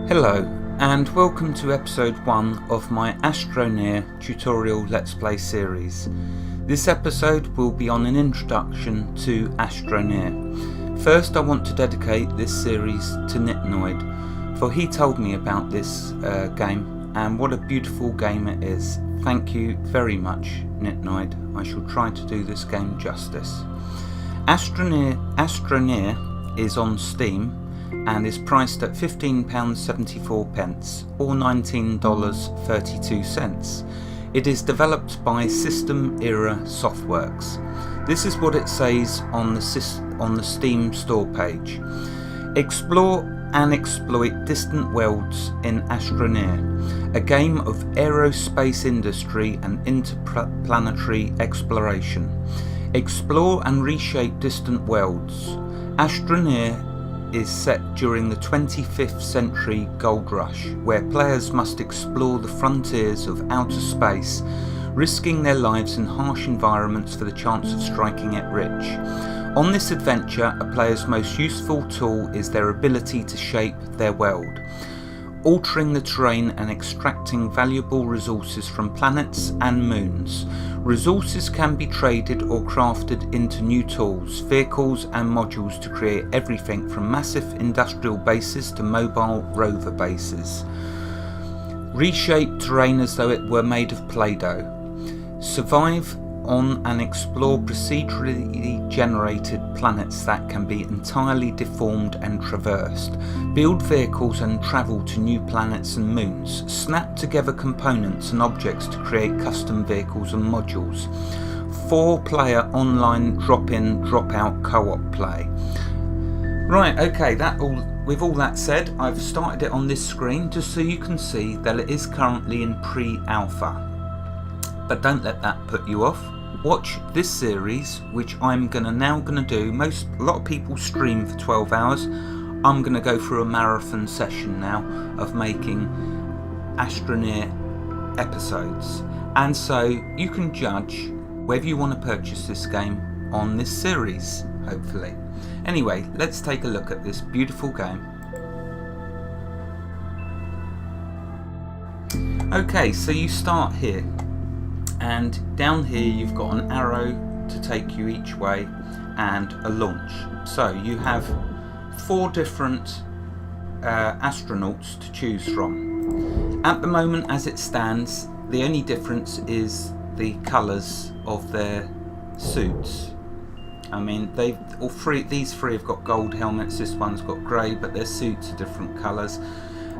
Hello and welcome to episode 1 of my Astroneer tutorial Let's Play series. This episode will be on an introduction to Astroneer. First I want to dedicate this series to Nitnoid, for he told me about this game and what a beautiful game it is. Thank you very much, Nitnoid. I shall try to do this game justice. Astroneer is on Steam and is priced at £15.74 or $19.32. It is developed by System Era Softworks. This is what it says on the Steam store page. Explore and exploit distant worlds in Astroneer, a game of aerospace industry and interplanetary exploration. Explore and reshape distant worlds. Astroneer is set during the 25th century gold rush, where players must explore the frontiers of outer space, risking their lives in harsh environments for the chance of striking it rich. On this adventure, a player's most useful tool is their ability to shape their world, altering the terrain and extracting valuable resources from planets and moons. Resources can be traded or crafted into new tools, vehicles and modules to create everything from massive industrial bases to mobile rover bases. Reshape terrain as though it were made of Play-Doh. Survive on and explore procedurally generated planets that can be entirely deformed and traversed. Build vehicles and travel to new planets and moons. Snap together components and objects to create custom vehicles and modules. 4-player online drop-in, drop-out co-op play. Right, okay, with all that said, I've started it on this screen just so you can see that it is currently in pre-alpha. But don't let that put you off. Watch this series, which I'm now gonna do. A lot of people stream for 12 hours. I'm gonna go through a marathon session now of making Astroneer episodes, and so you can judge whether you want to purchase this game on this series, hopefully. Anyway, let's take a look at this beautiful game. Okay, so you start here. And down here you've got an arrow to take you each way and a launch. So you have 4 different astronauts to choose from. At the moment as it stands, the only difference is the colours of their suits. I mean, these three have got gold helmets, this one's got grey, but their suits are different colours.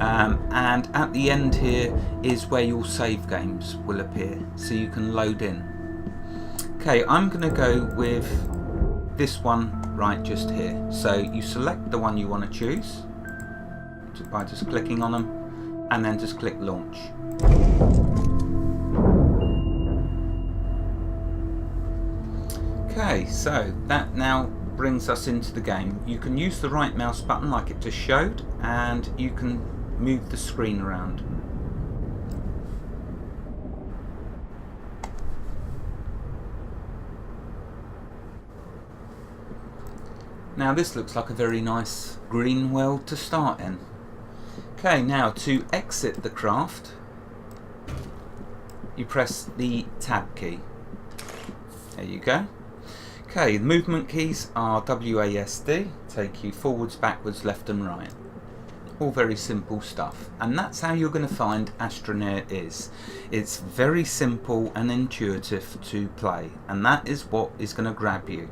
And at the end here is where your save games will appear, so you can load in. Okay, I'm going to go with this one right just here. So you select the one you want to choose by just clicking on them and then just click launch. Okay, so that now brings us into the game. You can use the right mouse button like it just showed, and you can move the screen around. Now this looks like a very nice green world to start in. Okay, now to exit the craft, you press the tab key. There you go. Okay, the movement keys are WASD, take you forwards, backwards, left and right. All very simple stuff, and that's how you're going to find Astroneer is. It's very simple and intuitive to play, and that is what is going to grab you.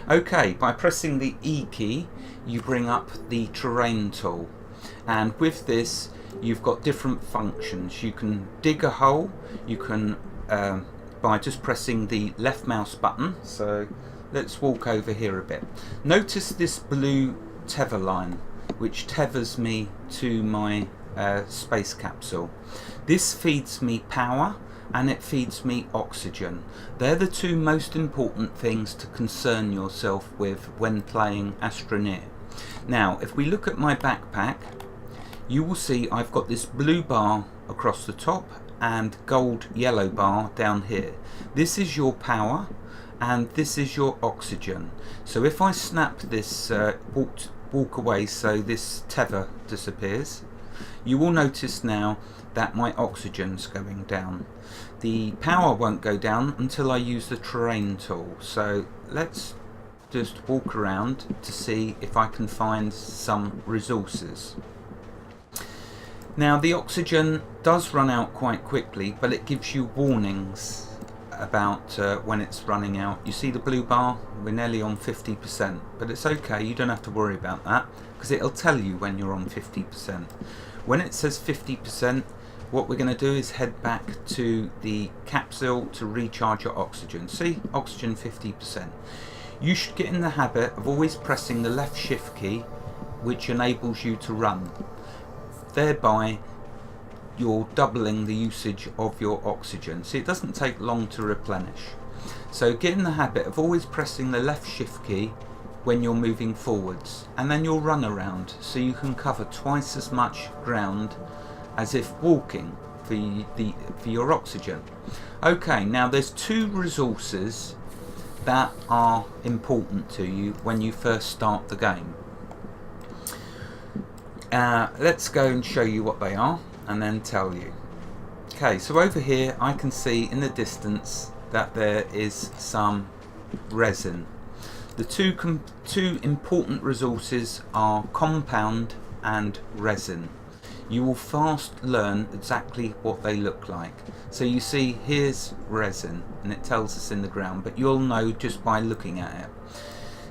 Okay, by pressing the E key you bring up the terrain tool, and with this you've got different functions. You can dig a hole, you can by just pressing the left mouse button. So let's walk over here a bit. Notice this blue tether line which tethers me to my space capsule. This feeds me power and it feeds me oxygen. They're the 2 most important things to concern yourself with when playing Astroneer. Now if we look at my backpack, you will see I've got this blue bar across the top and gold yellow bar down here. This is your power and this is your oxygen. So if I snap this walk away so this tether disappears, you will notice now that my oxygen's going down. The power won't go down until I use the terrain tool. So let's just walk around to see if I can find some resources. Now the oxygen does run out quite quickly, but it gives you warnings about when it's running out. You see the blue bar? We're nearly on 50%, but it's okay, you don't have to worry about that because it'll tell you when you're on 50%. When it says 50%, what we're going to do is head back to the capsule to recharge your oxygen. See, oxygen 50%. You should get in the habit of always pressing the left shift key, which enables you to run. Thereby you're doubling the usage of your oxygen. See, it doesn't take long to replenish. So get in the habit of always pressing the left shift key when you're moving forwards, and then you'll run around so you can cover twice as much ground as if walking for your oxygen. Okay, now there's two resources that are important to you when you first start the game. Let's go and show you what they are and then tell you. Okay, so over here I can see in the distance that there is some resin. The two important resources are compound and resin. You will fast learn exactly what they look like. So you see, here's resin and it tells us in the ground, but you'll know just by looking at it.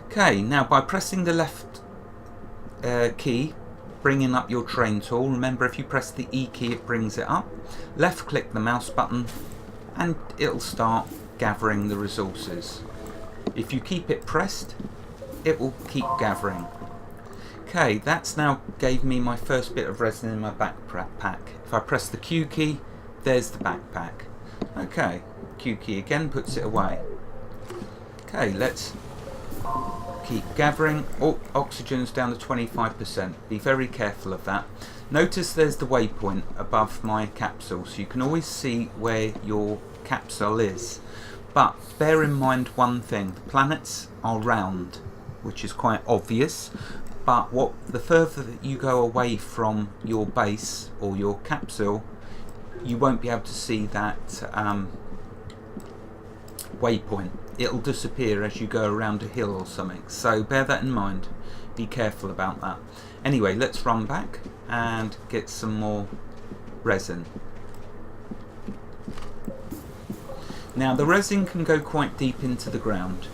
Okay, now by pressing the left key, bringing up your train tool, remember if you press the E key it brings it up, left click the mouse button and it'll start gathering the resources. If you keep it pressed, it will keep gathering. Okay, that's now gave me my first bit of resin in my backpack. If I press the Q key, there's the backpack. Okay, Q key again puts it away. Okay, let's keep gathering. Oh, oxygen's down to 25%. Be very careful of that. Notice there's the waypoint above my capsule, so you can always see where your capsule is. But bear in mind one thing, the planets are round, which is quite obvious. But the further that you go away from your base or your capsule, you won't be able to see that waypoint. It'll disappear as you go around a hill or something. So bear that in mind. Be careful about that. Anyway, let's run back and get some more resin. Now the resin can go quite deep into the ground.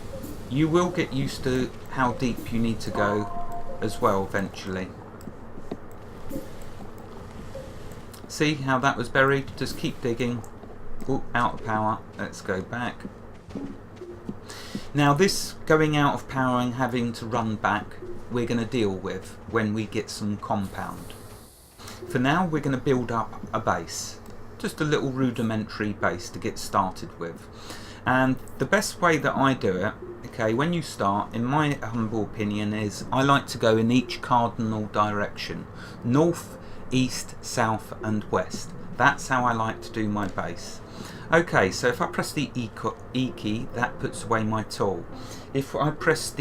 You will get used to how deep you need to go as well eventually. See how that was buried? Just keep digging. Ooh, out of power. Let's go back. Now this going out of power and having to run back, we're going to deal with when we get some compound. For now we're going to build up a base. Just a little rudimentary base to get started with. And the best way that I do it, okay, when you start, in my humble opinion, is I like to go in each cardinal direction. North, east, south and west. That's how I like to do my base. Okay, so if I press the E key, that puts away my tool. If I press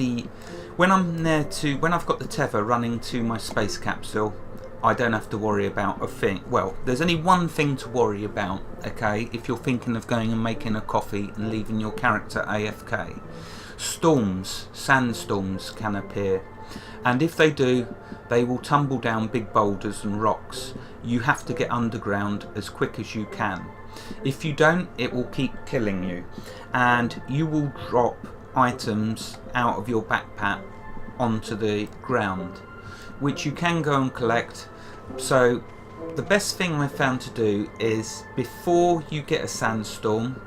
when I've got the tether running to my space capsule, I don't have to worry about a thing. Well, there's only one thing to worry about, okay, if you're thinking of going and making a coffee and leaving your character AFK. Storms, sandstorms can appear, and if they do, they will tumble down big boulders and rocks. You have to get underground as quick as you can. If you don't, it will keep killing you, and you will drop items out of your backpack onto the ground, which you can go and collect. So the best thing I found to do is, before you get a sandstorm,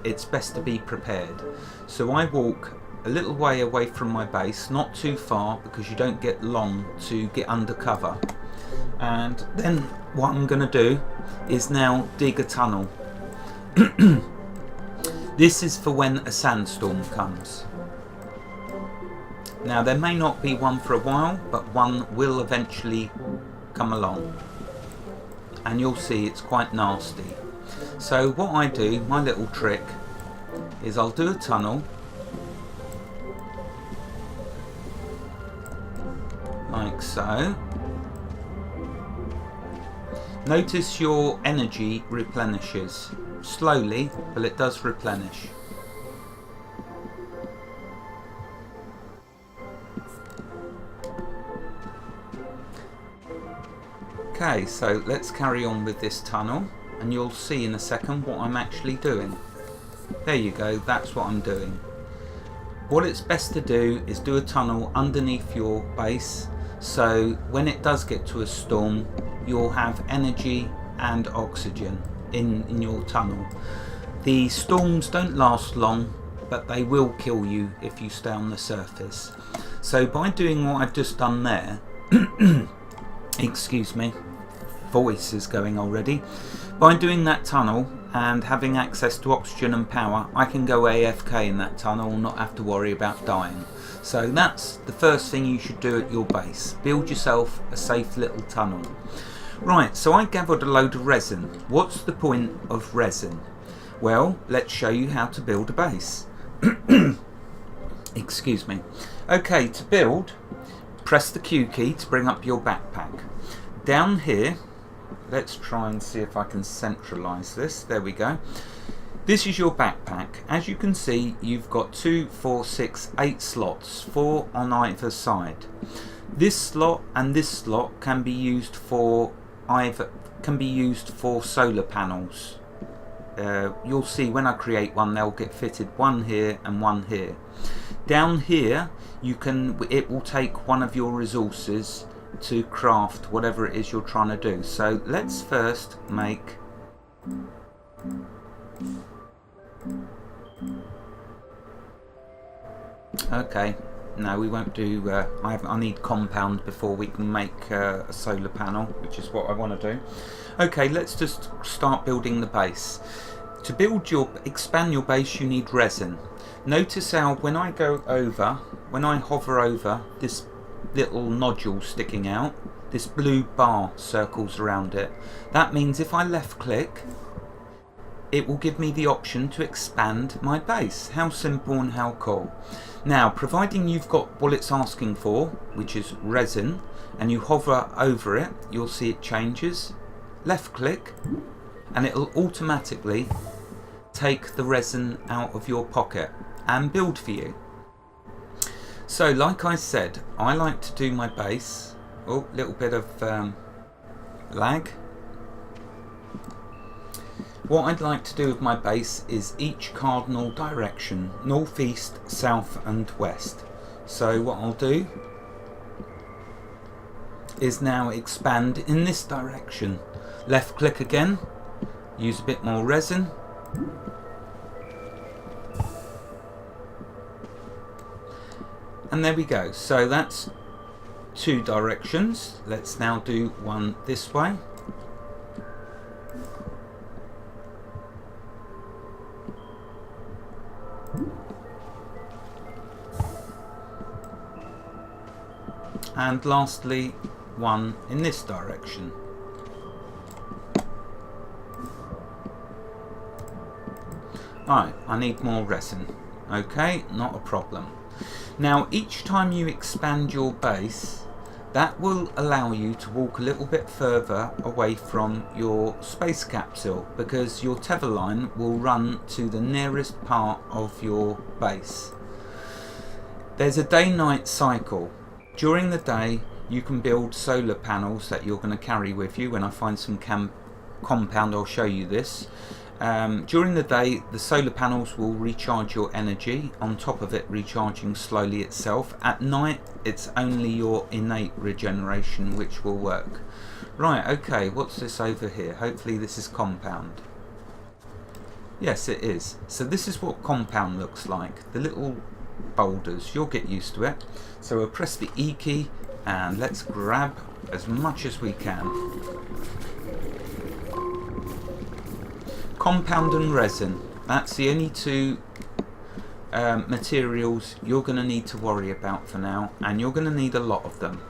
it's best to be prepared. So I walk a little way away from my base, not too far because you don't get long to get under cover. And then what I'm going to do is now dig a tunnel. This is for when a sandstorm comes. Now there may not be one for a while, but one will eventually come along. And you'll see it's quite nasty. So what I do, my little trick, is I'll do a tunnel. Like so. Notice your energy replenishes. Slowly, but it does replenish. Okay, so let's carry on with this tunnel, and you'll see in a second what I'm actually doing. There you go, that's what I'm doing. What it's best to do is do a tunnel underneath your base, so when it does get to a storm, you'll have energy and oxygen in your tunnel. The storms don't last long, but they will kill you if you stay on the surface. So by doing what I've just done there, excuse me, voice is going already. By doing that tunnel and having access to oxygen and power, I can go AFK in that tunnel and not have to worry about dying. So that's the first thing you should do at your base. Build yourself a safe little tunnel. Right, so I gathered a load of resin. What's the point of resin? Well, let's show you how to build a base. Excuse me. Okay, to build, press the Q key to bring up your backpack. Down here, let's try and see if I can centralize this. There we go. This is your backpack. As you can see, you've got 2, 4, 6, 8 slots, 4 on either side. This slot and this slot can be used for solar panels. You'll see when I create one, they'll get fitted one here and one here. Down here, it will take one of your resources to craft whatever it is you're trying to do. So let's first make okay, no, we won't do I need compound before we can make a solar panel, which is what I want to do. Okay, let's just start building the base. To expand your base, you need resin. Notice how when I hover over this little nodule sticking out, this blue bar circles around it. That means if I left click, it will give me the option to expand my base. How simple and how cool. Now, providing you've got what it's asking for, which is resin, and you hover over it, you'll see it changes. Left click, and it'll automatically take the resin out of your pocket and build for you. So like I said, I like to do my base. Oh, little bit of lag. What I'd like to do with my base is each cardinal direction, northeast, south and west. So what I'll do is now expand in this direction. Left click again, use a bit more resin. And there we go. So that's 2 directions. Let's now do one this way. And lastly, one in this direction. Alright, I need more resin. Okay, not a problem. Now, each time you expand your base, that will allow you to walk a little bit further away from your space capsule, because your tether line will run to the nearest part of your base. There's a day-night cycle. During the day, you can build solar panels that you're going to carry with you. When I find some compound, I'll show you this. During the day, the solar panels will recharge your energy, on top of it recharging slowly itself. At night, it's only your innate regeneration which will work. Right, okay, what's this over here? Hopefully this is compound. Yes, it is. So this is what compound looks like. The little boulders, you'll get used to it. So we'll press the E key and let's grab as much as we can. Compound and resin, that's the only 2 materials you're going to need to worry about for now, and you're going to need a lot of them.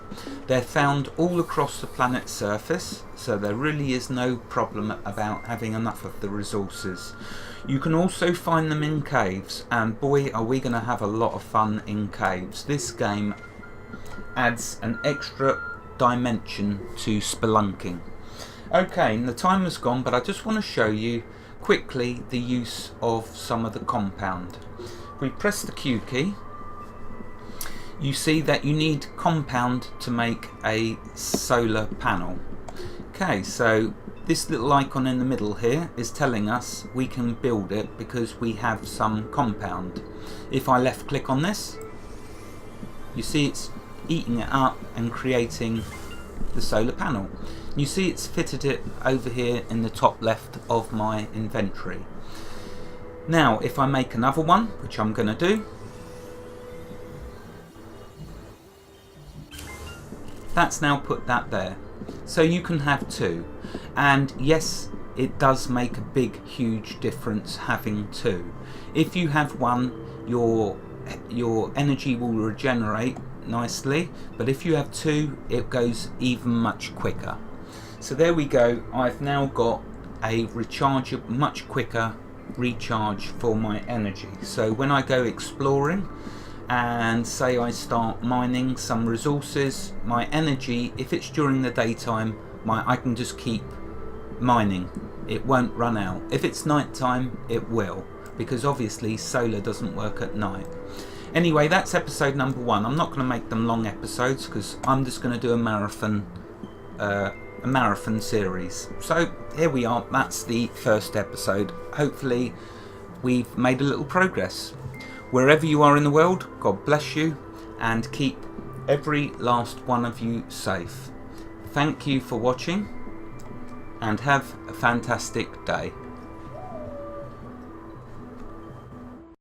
They're found all across the planet's surface, so there really is no problem about having enough of the resources. You can also find them in caves, and boy are we going to have a lot of fun in caves. This game adds an extra dimension to spelunking. Okay, and the time has gone, but I just want to show you quickly the use of some of the compound. If we press the Q key, you see that you need compound to make a solar panel. Okay, so this little icon in the middle here is telling us we can build it because we have some compound. If I left click on this, you see it's eating it up and creating the solar panel. You see it's fitted it over here in the top left of my inventory. Now if I make another one, which I'm going to do, that's now put that there. So you can have two, and yes, it does make a big huge difference having two. If you have one, your energy will regenerate nicely, but if you have two, it goes even much quicker. So there we go, I've now got a much quicker recharge for my energy. So when I go exploring and say I start mining some resources, my energy, if it's during the daytime, I can just keep mining, it won't run out. If it's nighttime, it will, because obviously solar doesn't work at night. Anyway, that's episode number 1. I'm not going to make them long episodes because I'm just going to do a marathon series. So here we are, that's the first episode. Hopefully we've made a little progress. Wherever you are in the world, God bless you and keep every last one of you safe. Thank you for watching and have a fantastic day.